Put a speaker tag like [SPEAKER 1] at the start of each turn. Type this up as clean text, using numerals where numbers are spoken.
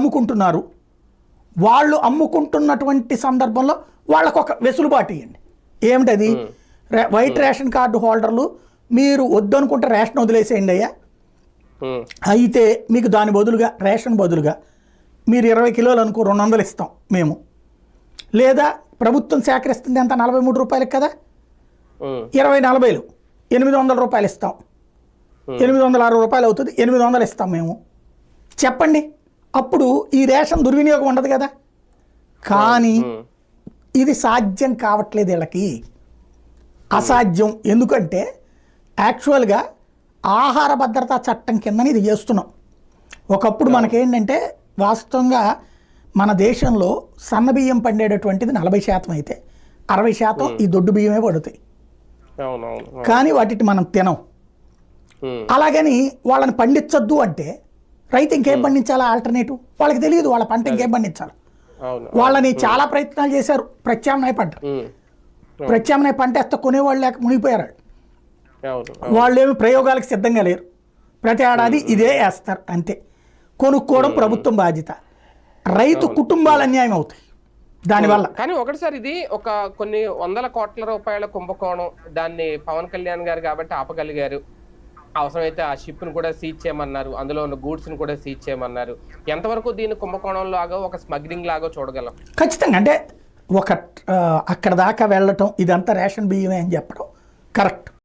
[SPEAKER 1] అమ్ముకుంటున్నారు. వాళ్ళు అమ్ముకుంటున్నటువంటి సందర్భంలో వాళ్ళకు ఒక వెసులుబాటు ఇవ్వండి. ఏమిటది? వైట్ రేషన్ కార్డు హోల్డర్లు మీరు వద్దనుకుంటే రేషన్ వదిలేసేయండి అయ్యా, అయితే మీకు దాని బదులుగా రేషన్ బదులుగా మీరు 20 కిలోలు అనుకో 200 ఇస్తాం మేము, లేదా ప్రభుత్వం సేకరిస్తుంది ఎంత 43 రూపాయలకి కదా, 20-40 800 రూపాయలు ఇస్తాం, 860 రూపాయలు అవుతుంది, 800 ఇస్తాం మేము చెప్పండి. అప్పుడు ఈ రేషన్ దుర్వినియోగం ఉండదు కదా. కానీ ఇది సాధ్యం కావట్లేదు వీళ్ళకి, అసాధ్యం. ఎందుకంటే యాక్చువల్గా ఆహార భద్రతా చట్టం కిందని ఇది చేస్తున్నాం. ఒకప్పుడు మనకేంటంటే వాస్తవంగా మన దేశంలో సన్న బియ్యం పండేటటువంటిది 40% అయితే 60% ఈ దొడ్డు బియ్యమే పడుతాయి. కానీ వాటిని మనం తినం. అలాగని వాళ్ళని పండించొద్దు అంటే రైతు ఇంకేం పండించాలా ఆల్టర్నేటివ్? వాళ్ళకి తెలియదు వాళ్ళ పంట ఇంకేం పండించాలి. వాళ్ళని చాలా ప్రయత్నాలు చేశారు, ప్రత్యామ్నాయ పంట వేస్తే కొనేవాళ్ళు లేక మునిగిపోయారు. వాళ్ళేమి ప్రయోగాలకు సిద్ధంగా లేరు. ప్రతి ఏడాది ఇదే వేస్తారు అంతే. కొనుక్కోవడం ప్రభుత్వం బాధ్యత. రైతు కుటుంబాలు అన్యాయం అవుతాయి దానివల్ల.
[SPEAKER 2] కానీ ఒకటిసారి ఇది ఒక కొన్ని వందల కోట్ల రూపాయల కుంభకోణం, దాన్ని పవన్ కళ్యాణ్ గారు కాబట్టి ఆపగలిగారు. అవసరమైతే ఆ షిప్ను కూడా సీజ్ చేయమన్నారు, అందులో ఉన్న గూడ్స్ని కూడా సీజ్ చేయమన్నారు. ఎంతవరకు దీన్ని కుంభకోణం లాగా ఒక స్మగ్లింగ్ లాగా చూడగలం?
[SPEAKER 1] ఖచ్చితంగా అంటే ఒక అక్కడ దాకా వెళ్ళటం, ఇదంతా రేషన్ బియ్యమే అని చెప్పడం కరెక్ట్.